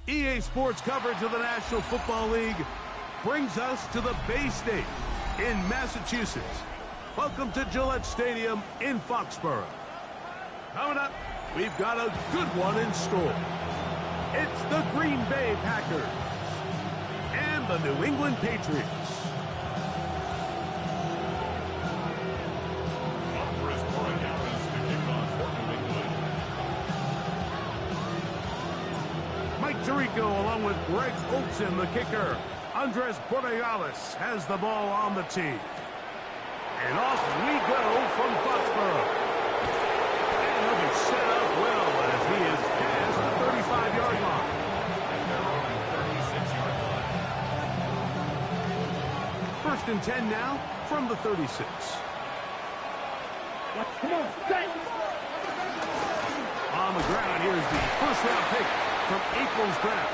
EA Sports coverage of the National Football League brings us to the Bay State in Massachusetts. Welcome to Gillette Stadium in Foxborough. Coming up, we've got a good one in store. It's the Green Bay Packers and the New England Patriots. Tirico along with Greg Olsen, the kicker. Andres Borregales has the ball on the tee. And off we go from Foxborough. And he'll be set up well as he is past the 35-yard line. First and 10 now from the 36. Come on, stay. On the ground, here's the first-round pick from April's draft.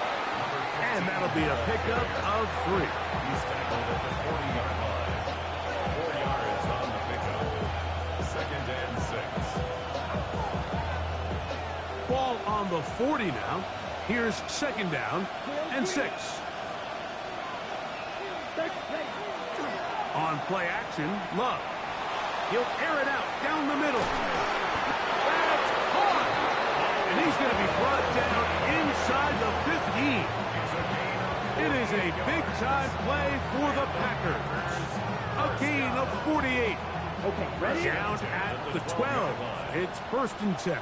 And that'll be a pickup of 3. He's tackled at the 40-yard line. 4 yards on the pickup. Second and 6. Ball on the 40 now. Here's second down and 6. On play action, Love. He'll air it out down the middle. That's caught. And he's going to be brought down inside the 15. It is a big-time play for the Packers. A gain of 48. Okay, ready? Down at the 12. It's first and 10.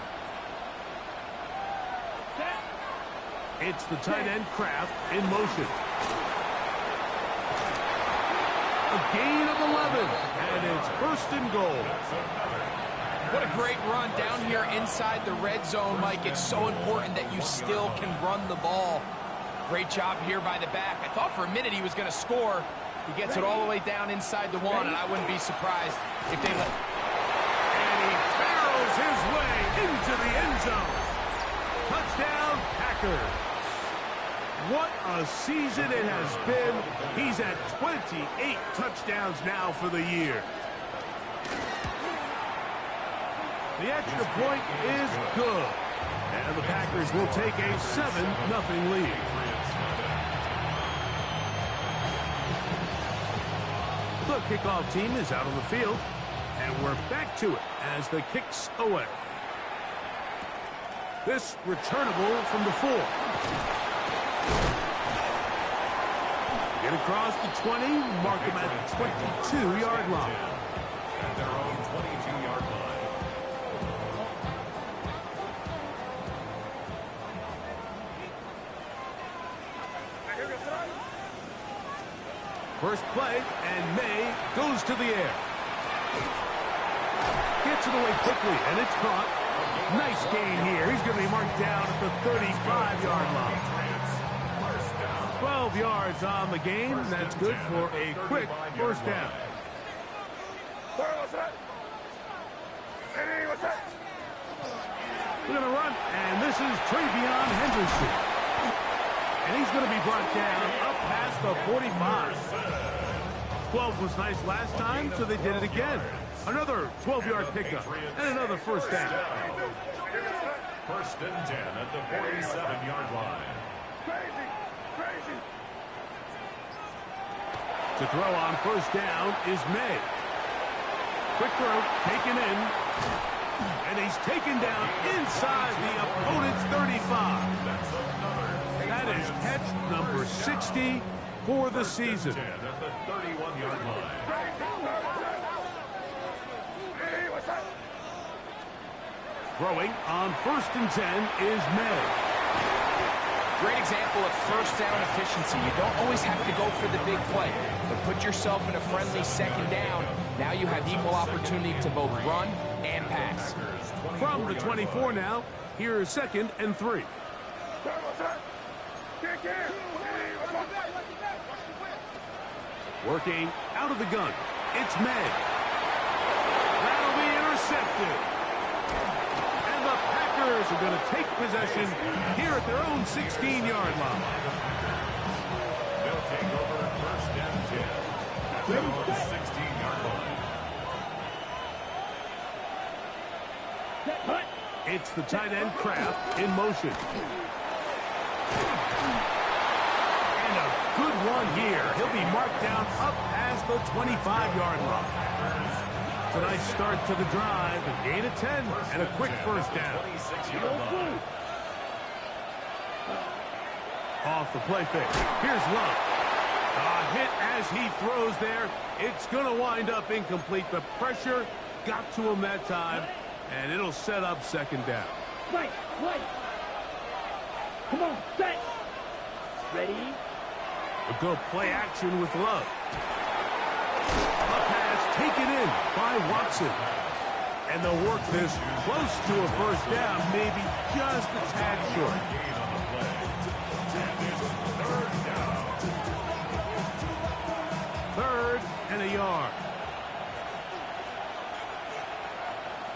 It's the tight end Kraft in motion. A gain of 11. And it's first and goal. What a great run down here inside the red zone, Mike. It's so important that you still can run the ball. Great job here by the back. I thought for a minute he was going to score. He gets it all the way down inside the 1, and I wouldn't be surprised if they let... And he barrels his way into the end zone. Touchdown, Packers. What a season it has been. He's at 28 touchdowns now for the year. The extra point is good. And the Packers will take a 7-0 lead. The kickoff team is out on the field. And we're back to it as the kick's away. This returnable from the 4. Get across the 20, mark him at the 22-yard line. At their own 22-yard line. First play, and May goes to the air. Gets it away quickly, and it's caught. Nice gain here. He's going to be marked down at the 35-yard line. 12 yards on the game. That's good for a quick first down. We're going to run, and this is Travion Henderson. And he's going to be brought down up past the 45. 12 was nice last time, so they did it again. Another 12-yard pickup and another first down. First and 10 at the 47-yard line. To throw on first down is May. Quick throw, taken in. And he's taken down inside the opponent's 35. That is catch number 60 for the season. At the 31-yard line. Throwing on first and 10 is May. Great example of first down efficiency. You don't always have to go for the big play, but put yourself in a friendly second down. Now you have equal opportunity to both run and pass. From the 24 now, here's second and 3. Working out of the gun. It's May. That'll be intercepted. And the Packers are going to take possession here at their own 16-yard line. They'll take over first and 10 at their own 16-yard line. It's the tight end Kraft in motion. And a good one here. He'll be marked down up past the 25-yard line. It's a nice start to the drive. A gain of 10 and a quick first down. Off the play fake. Here's Love. A hit as he throws there. It's going to wind up incomplete. The pressure got to him that time, and it'll set up second down. Right. Come on, set. Ready? A good play action with Love. A pass taken in by Watson. And they'll work this close to a first down, maybe just a tad short. Third and a yard.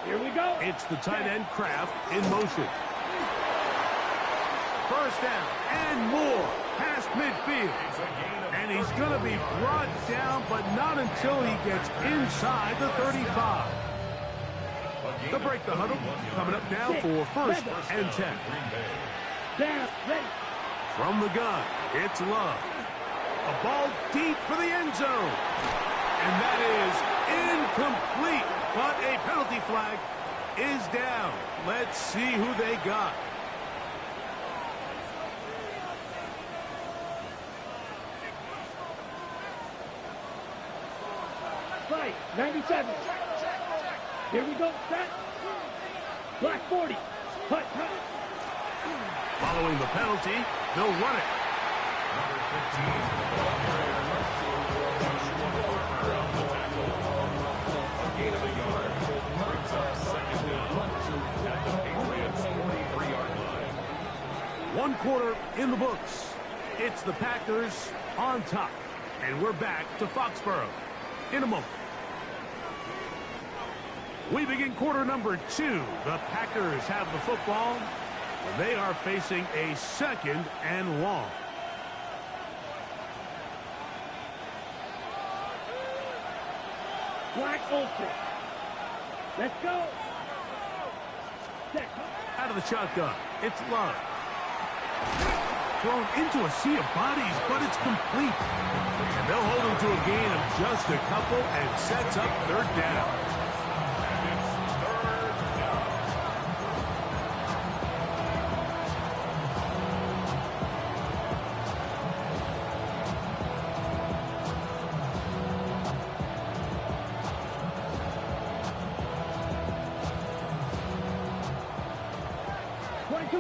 Here we go. It's the tight end Kraft in motion. First down and more past midfield. And he's going to be brought down, but not until he gets inside the 35. They'll break the huddle. Coming up now for first and 10. Down, ready. From the gun, it's Love. A ball deep for the end zone. And that is incomplete. But a penalty flag is down. Let's see who they got. Right, 97. Here we go, set. Black 40. Hut. Following the penalty, they'll run it. Number 15, a gain of a yard. Brings up second down at the Patriots 43-yard line. 1 quarter in the books. It's the Packers on top. And we're back to Foxborough in a moment. We begin quarter number 2. The Packers have the football. And they are facing a second and long. Black Olsen. Let's go. Set. Out of the shotgun, it's Love. Thrown into a sea of bodies, but it's complete. And they'll hold him to a gain of just a couple and sets up third down.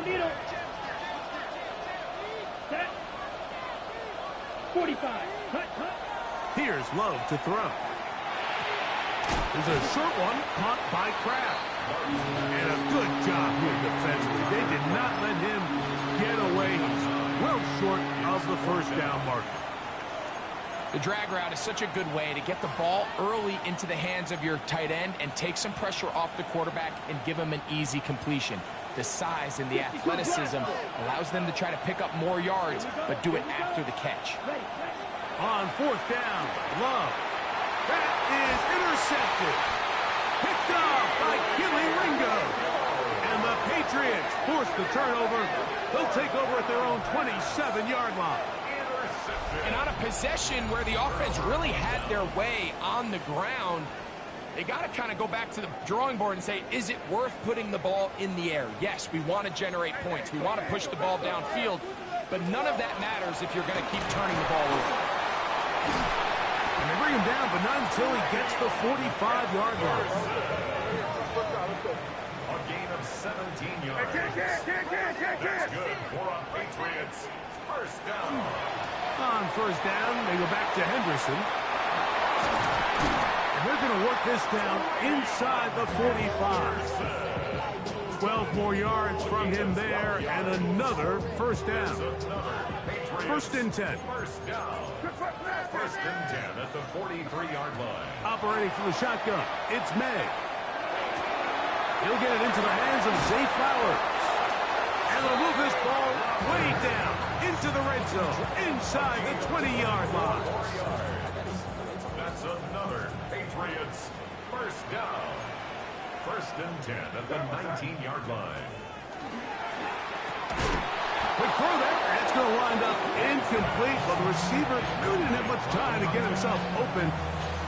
Needle. Set. 45. Cut. Here's Love to throw. There's a short one caught by Kraft. And a good job here defensively. They did not let him get away. He's well short of the first down marker. The drag route is such a good way to get the ball early into the hands of your tight end and take some pressure off the quarterback and give him an easy completion. The size and the athleticism allows them to try to pick up more yards, but do it after the catch. On fourth down, Love. That is intercepted. Picked off by Gilly Ringo. And the Patriots force the turnover. They'll take over at their own 27-yard line. And on a possession where the offense really had their way on the ground, they got to kind of go back to the drawing board and say, is it worth putting the ball in the air? Yes, we want to generate points. We want to push the ball downfield, but none of that matters if you're going to keep turning the ball over. And they bring him down, but not until he gets the 45-yard line. A gain of 17 yards. That's good for a Patriots. First down. On first down, they go back to Henderson. And they're going to work this down inside the 45. 12 more yards from him there, and another first down. First and 10. First down. First and 10 at the 43-yard line. Operating from the shotgun, it's May. He'll get it into the hands of Zay Flowers. And they'll move this ball way down into the red zone, inside the 20-yard line. That's another Patriots first down. First and 10 at the 19-yard line. Quick throw there, still lined up incomplete, but the receiver really didn't have much time to get himself open.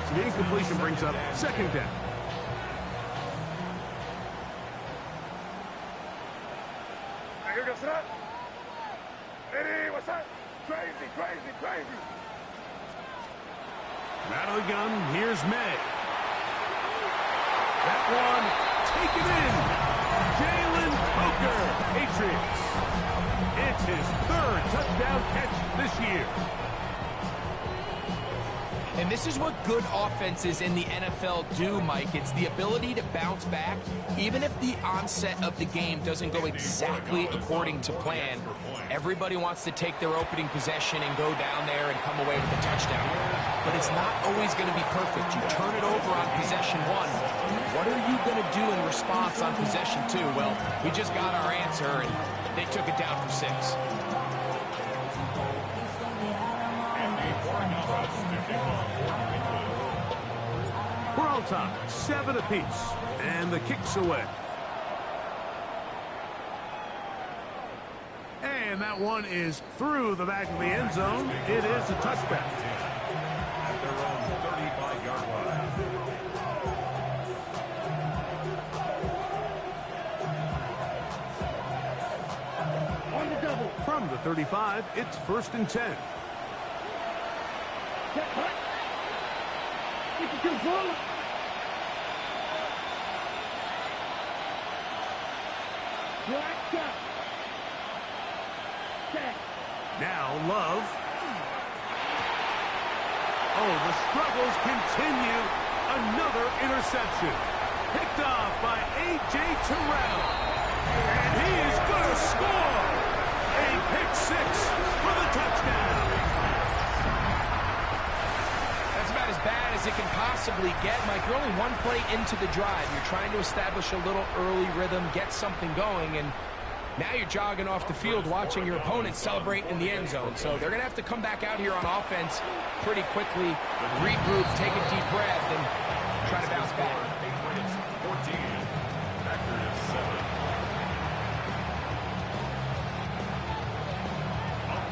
So the incompletion brings up second down. Here goes that. Eddie, what's that? Crazy, crazy, crazy. Out of the gun, here's May. That one taken in. Jalen Booker, Patriots. It's his third touchdown catch this year. And this is what good offenses in the NFL do, Mike. It's the ability to bounce back, even if the onset of the game doesn't go exactly according to plan. Everybody wants to take their opening possession and go down there and come away with a touchdown. But it's not always going to be perfect. You turn it over on possession one. What are you going to do in response on possession two? Well, we just got our answer, and they took it down for 6. We're all tied, 7 apiece, and the kick's away. And that one is through the back of the end zone. It is a touchback. At their own 35-yard line. On the double. From the 35, it's 1st and 10. Check, hut. 52 full. Black shot. Check. Now Love. Oh, the struggles continue. Another interception. Picked off by A.J. Terrell. And he is going to score. A pick 6 for the touchdown. That's about as bad as it can possibly get, Mike. You're only one play into the drive. You're trying to establish a little early rhythm, get something going, and now you're jogging off the field watching your opponent celebrate in the end zone. So they're going to have to come back out here on offense pretty quickly, regroup, take a deep breath, and try to bounce back. Patriots 14, Packers 7.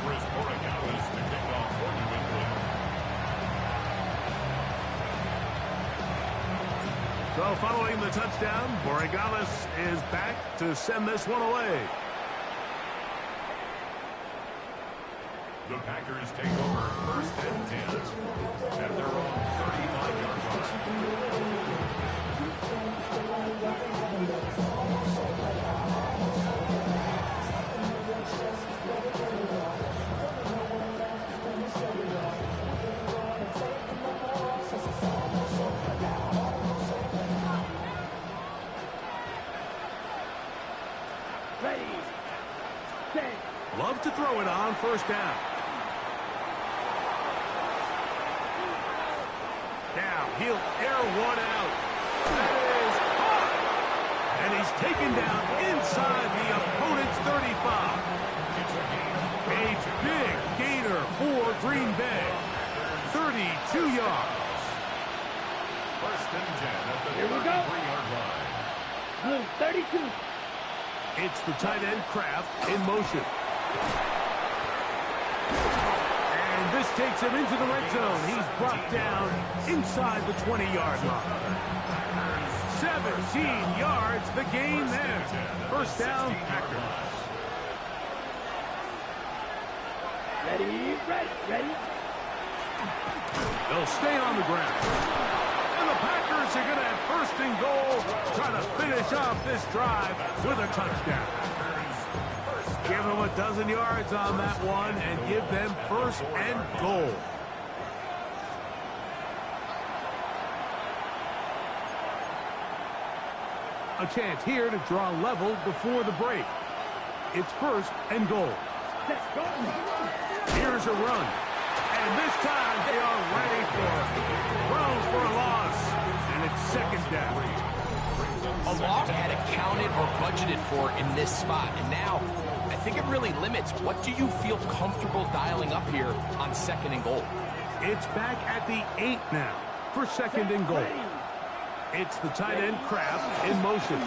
Chris Borregales to kick off for New England. So following the touchdown, Borregales is back to send this one away. The Packers take over 1st and 10 at their own 35-yard line. Ready. Set. Love to throw it on 1st down. Now he'll air one out. That is hot. And he's taken down inside the opponent's 35. A big gainer for Green Bay. 32 yards. 1st and 10 at the Here we go. 33-yard line. Blue 32. It's the tight end Kraft in motion. And this takes him into the red zone. He's brought down inside the 20-yard line. 17 yards, the gain there. 1st down, Packers. Ready, ready, ready. They'll stay on the ground. And the Packers are going to have 1st and goal, trying to finish off this drive with a touchdown. Give them a dozen yards on that one and give them 1st and goal. A chance here to draw level before the break. It's 1st and goal. Let's go. Here's a run. And this time they are ready for it. Throws for a loss. And it's 2nd down. A loss had accounted or budgeted for in this spot, and now I think it really limits what do you feel comfortable dialing up here on 2nd and goal. It's back at the 8 now for 2nd and goal. It's the tight end Kraft in motion.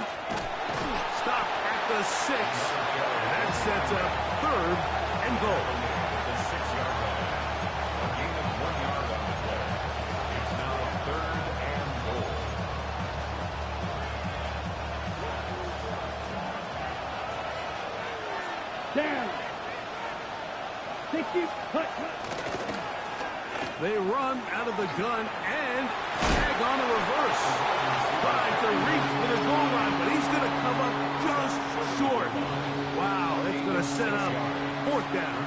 Stop at the 6. And that sets up 3rd and goal. The 6-yard line. A gain of 1 yard on the play. It's now 3rd and goal. Down. 60. Cut. They run out of the gun and tag on a reverse. Trying to reach for the goal line, but he's going to come up just short. Wow, it's going to set up 4th down.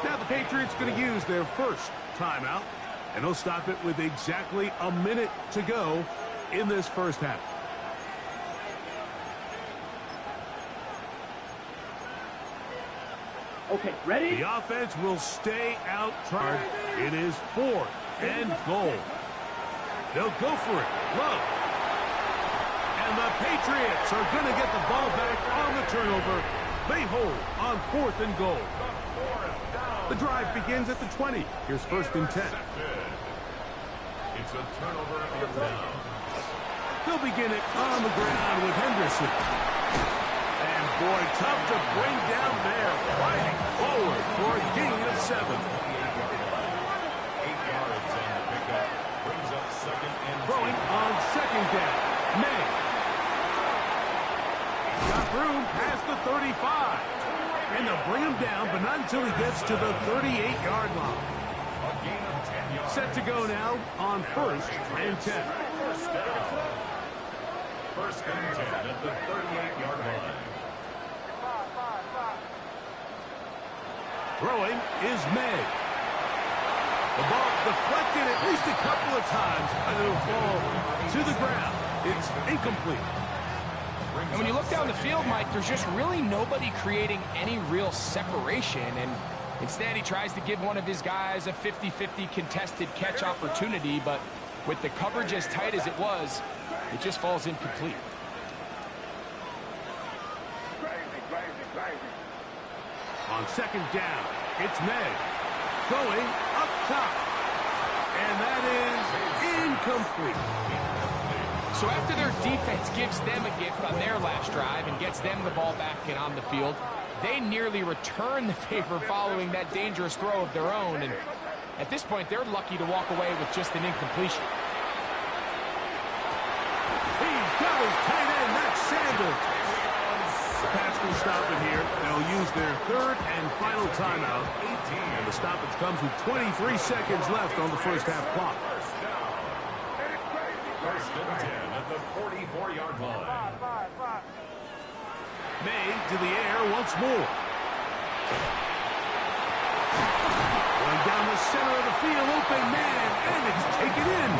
Now the Patriots going to use their first timeout, and they'll stop it with exactly a minute to go in this first half. Okay, ready? The offense will stay out. It is 4th and goal. They'll go for it. Love. And the Patriots are going to get the ball back on the turnover. They hold on 4th and goal. The drive begins at the 20. Here's 1st and 10. It's a turnover on down. They'll begin it on the ground with Henderson. And boy, tough to bring down there. Fighting forward for a gain of 7. 8 yards on the pickup. Brings up 2nd and 10. Throwing on 2nd down. May. Got room past the 35. And they'll bring him down, but not until he gets to the 38-yard line. A gain of 10 yards. Set to go now on 1st and 10. First down. 1st and 10 at the 38-yard line. Throwing is May. The ball deflected at least a couple of times, and it'll fall to the ground. It's incomplete. And when you look down the field, Mike, there's just really nobody creating any real separation. And instead, he tries to give one of his guys a 50-50 contested catch opportunity. But with the coverage as tight as it was, it just falls incomplete. On 2nd down, it's May. Going up top. And that is incomplete. So after their defense gives them a gift on their last drive and gets them the ball back and on the field, they nearly return the favor following that dangerous throw of their own. And at this point, they're lucky to walk away with just an incompletion. He's got his tight end. That's Sanders. The Pats will stop it here. They'll use their 3rd and final timeout. And the stoppage comes with 23 seconds left on the first half clock. 1st and 10 at the 44-yard line. May to the air once more. Going down the center of the field, open man, and it's taken in.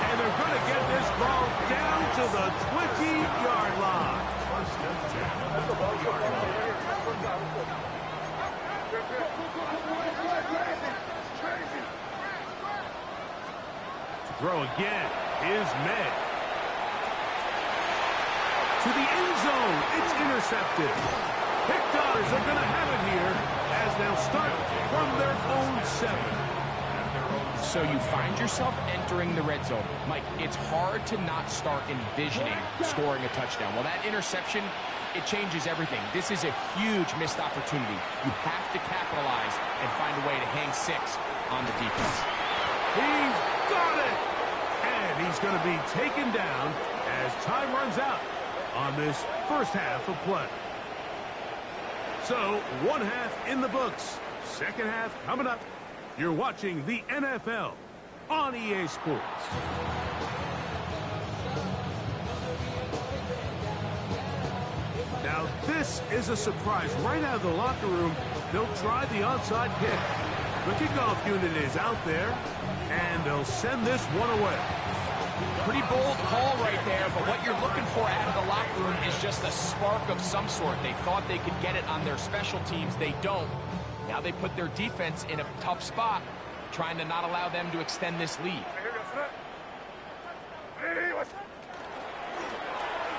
And they're going to get this ball down to the 20-yard line. 1st and 10 at the 20-yard line. To throw again is May. To the end zone, it's intercepted. Pickers are going to have it here as they'll start from their own 7. So you find yourself entering the red zone. Mike, it's hard to not start envisioning scoring a touchdown. Well, that interception, it changes everything. This is a huge missed opportunity. You have to capitalize and find a way to hang 6 on the defense. He's got it! And he's going to be taken down as time runs out on this first half of play. So, 1 half in the books. 2nd half coming up. You're watching the NFL on EA Sports. Now, this is a surprise. Right out of the locker room, they'll try the onside kick. The kickoff unit is out there, and they'll send this one away. Pretty bold call right there, but what you're looking for out of the locker room is just a spark of some sort. They thought they could get it on their special teams. They don't. Now they put their defense in a tough spot, trying to not allow them to extend this lead.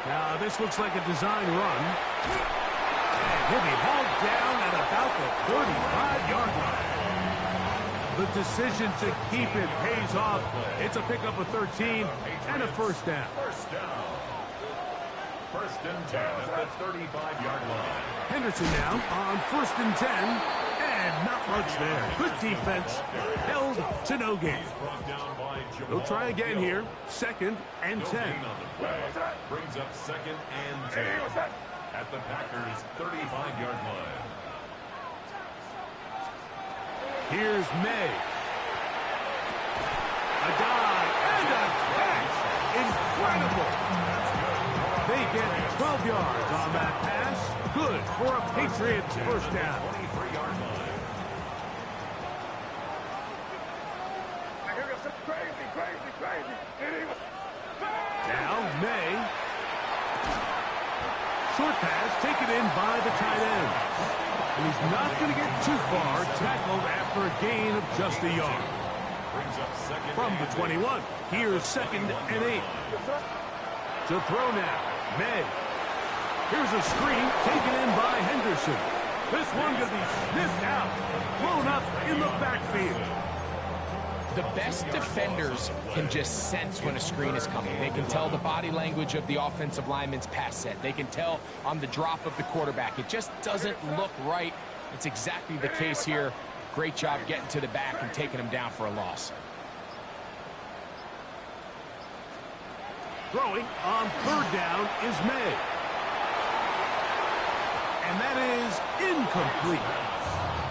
Now this looks like a design run. And he'll be hauled down at about the 35-yard line. The decision to keep it pays off. It's a pickup of 13 and a first down. First and 10 at the 35-yard line. Henderson now on 1st and 10, and not much there. Good defense, held to no gain. They'll try again here, 2nd and 10. On the play. Brings up 2nd and 10 at the Packers' 35-yard line. Here's May. A dive and a catch. Incredible. They get 12 yards on that pass. Good for a Patriots first down. 23-yard line. Now May. Short pass taken in by the tight end. And he's not going to get too far, tackled after a gain of just a yard. Brings up 2nd From the and 21, here's 2nd and 8. To throw now, May. Here's a screen taken in by Henderson. This one going to be sniffed out, blown up in the backfield. The best defenders can just sense when a screen is coming. They can tell the body language of the offensive lineman's pass set. They can tell on the drop of the quarterback. It just doesn't look right. It's exactly the case here. Great job getting to the back and taking him down for a loss. Throwing on 3rd down is May. And that is incomplete.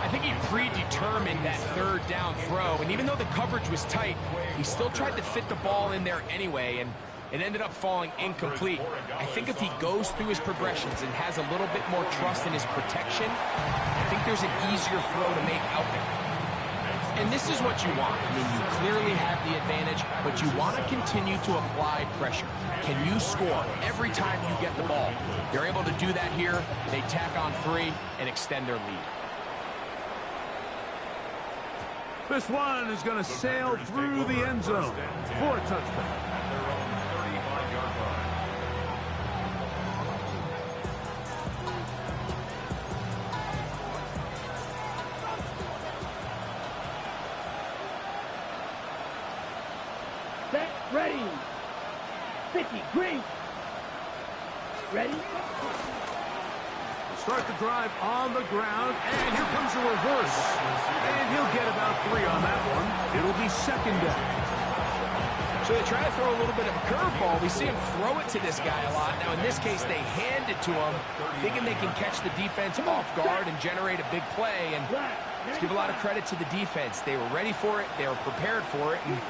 I think he predetermined that 3rd down throw, and even though the coverage was tight, he still tried to fit the ball in there anyway, and it ended up falling incomplete. I think if he goes through his progressions and has a little bit more trust in his protection, I think there's an easier throw to make out there. And this is what you want. I mean, you clearly have the advantage, but you want to continue to apply pressure. Can you score every time you get the ball? They're able to do that here. They tack on 3 and extend their lead. This one is going to sail through the end zone for a touchdown. at their own 35-yard line. Set, ready. 50, green. Ready? Start the drive on the ground, and here comes a reverse. And he'll get about 3 on that one. It'll be 2nd down. So they try to throw a little bit of a curveball. We see him throw it to this guy a lot. Now, in this case, they hand it to him, thinking they can catch the defense off guard and generate a big play. And let's give a lot of credit to the defense. They were ready for it. They were prepared for it. And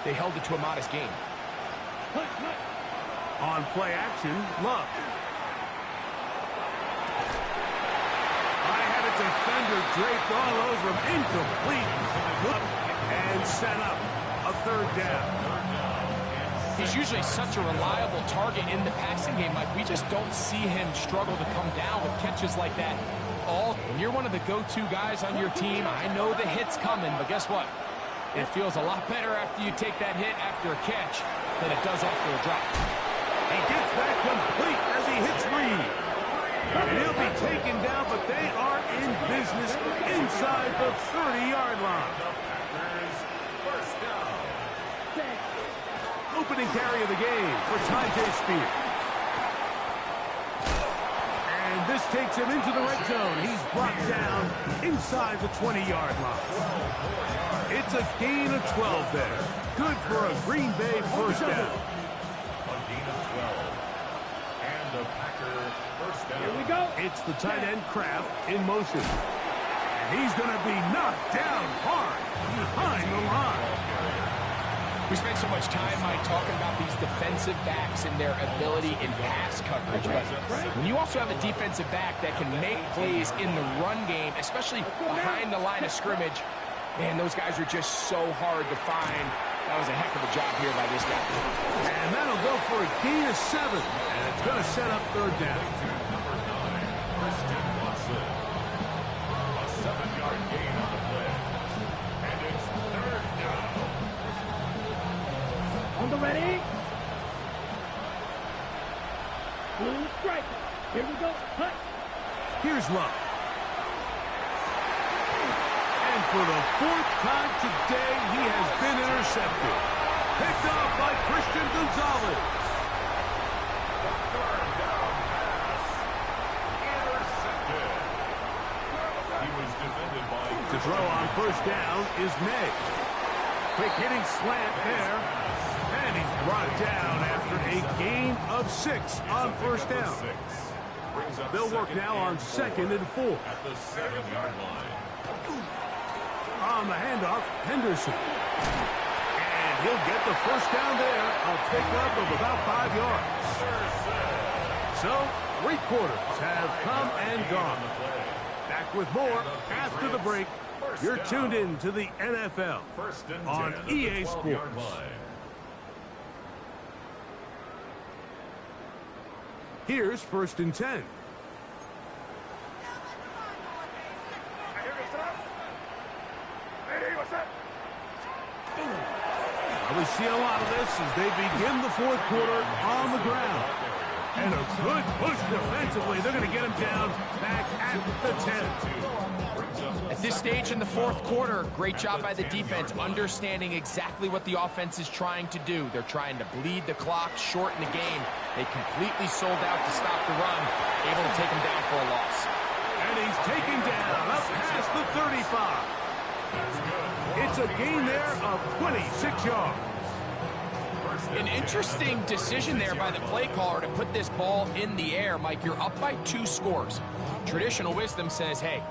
they held it to a modest gain. On play action, Love. I had a defender draped all over him. Incomplete. And set up a 3rd down. He's usually such a reliable target in the passing game, Mike. We just don't see him struggle to come down with catches like that. When you're one of the go-to guys on your team, I know the hit's coming, but guess what? It feels a lot better after you take that hit after a catch than it does after a drop. He gets that complete as he hits Reed. And he'll be taken down, but they are in business inside the 30-yard line. First down. Opening carry of the game for Ty J. Spears. And this takes him into the red zone. He's brought down inside the 20-yard line. It's a gain of 12 there. Good for a Green Bay first down. A gain of 12. And the Packer first down. Here we go. It's the tight end Kraft in motion. And he's going to be knocked down hard behind the line. We spent so much time, Mike, talking about these defensive backs and their ability in pass coverage. But when you also have a defensive back that can make plays in the run game, especially behind the line of scrimmage, man, those guys are just so hard to find. That was a heck of a job here by this guy. And that'll go for a gain of 7. And it's going to set up 3rd down. Number 9, Christian Watson. A 7-yard gain on the play. And it's 3rd down. On the ready. Blue striker. Here we go. Hut. Here's Love. And for the 4th time today, he has been intercepted. Picked off by Christian Gonzalez. The 3rd down. To throw on first down is May. Quick hitting slant there. And he's brought down after a gain of 6 on first down. They'll work now on 2nd and 4. At the 7-yard line. On the handoff, Henderson. And he'll get the first down there. A pickup of about 5 yards. So, 3 quarters have come and gone. Back with more after the break. You're tuned in to the NFL on EA Sports. Here's 1st and 10. We see a lot of this as they begin the 4th quarter on the ground. And a good push defensively. They're going to get him down back at the 10. At this stage in the 4th quarter, great job by the defense, understanding exactly what the offense is trying to do. They're trying to bleed the clock, shorten the game. They completely sold out to stop the run, able to take him down for a loss. And he's taken down up past the 35. It's a gain there of 26 yards. An interesting decision there by the play caller to put this ball in the air. Mike, you're up by 2 scores. Traditional wisdom says, hey,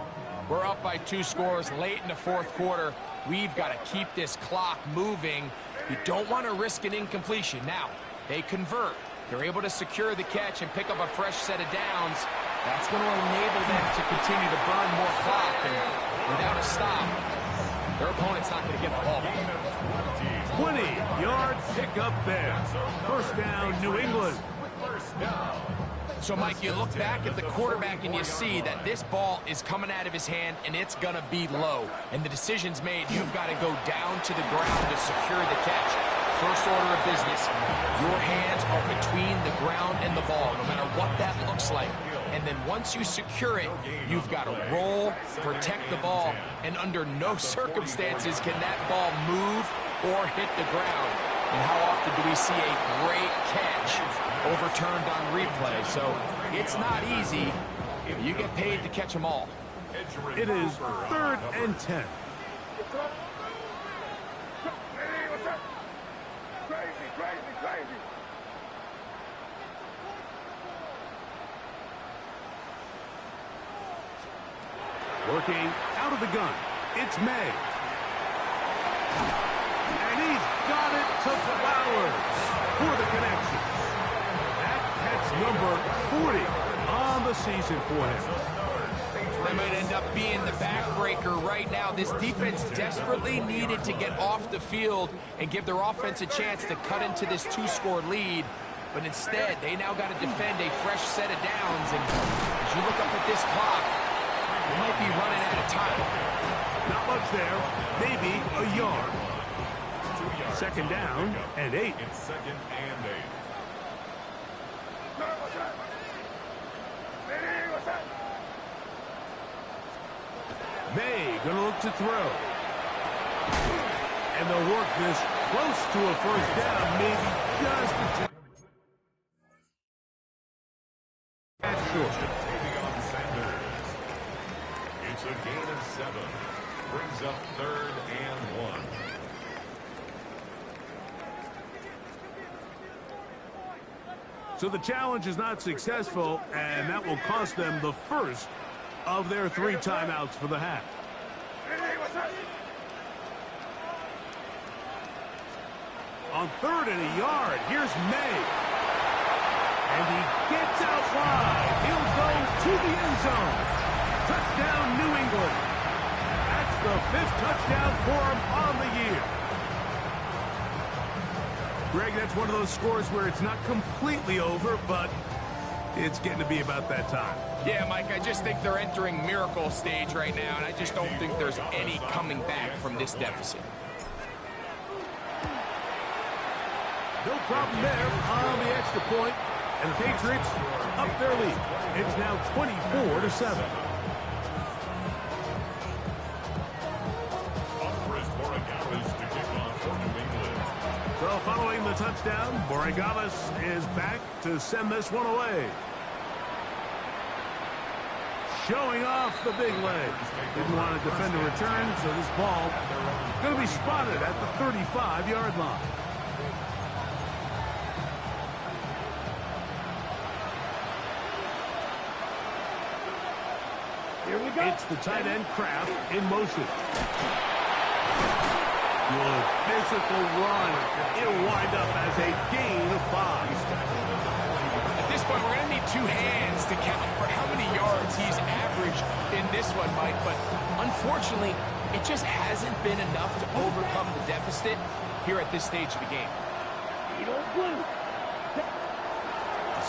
we're up by 2 scores late in the 4th quarter. We've got to keep this clock moving. You don't want to risk an incompletion. Now, they convert. They're able to secure the catch and pick up a fresh set of downs. That's going to enable them to continue to burn more clock. And without a stop, their opponent's not going to get the ball back. 20-yard pickup there. First down, New England. So, Mike, you look back at the quarterback and you see that this ball is coming out of his hand and it's going to be low. And the decision's made. You've got to go down to the ground to secure the catch. First order of business, your hands are between the ground and the ball, no matter what that looks like. And then once you secure it, you've got to roll, protect the ball, and under no circumstances can that ball move or hit the ground. And how often do we see a great catch overturned on replay? So it's not easy. You get paid to catch them all. It is 3rd and 10. Crazy. Working out of the gun, it's May. And he's got it to Flowers for the connection. That catch number 40 on the season for him. That might end up being the backbreaker right now. This defense desperately needed to get off the field and give their offense a chance to cut into this 2-score lead. But instead, they now got to defend a fresh set of downs. And as you look up at this clock, they might be running out of time. Not much there. Maybe a yard. 2nd down and 8. It's 2nd and 8. May gonna look to throw. And they'll work this close to a first down, maybe just a touch short. It's a gain of 7. Brings up 3rd and 1. So the challenge is not successful, and that will cost them the first of their 3 timeouts for the half. On 3rd and a yard, here's May. And he gets out wide. He'll go to the end zone. Touchdown, New England. That's the 5th touchdown for him on the year. Greg, that's one of those scores where it's not completely over, but it's getting to be about that time. Yeah, Mike, I just think they're entering miracle stage right now, and I just don't think there's any coming back from this deficit. No problem there on the extra point, and the Patriots up their lead. It's now 24-7. So following the touchdown, Borregales is back to send this one away. showing off the big leg. Didn't want to defend the return, so this ball going to be spotted at the 35-yard line. Here we go. It's the tight end Kraft in motion. Good physical run. It'll wind up as a gain of 5. At this point, we're going to need 2 hands to count for how many yards he's averaged in this one, Mike. But unfortunately, it just hasn't been enough to overcome the deficit here at this stage of the game. You don't blue.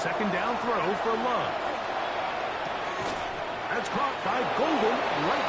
Second down throw for Love. That's caught by Golden right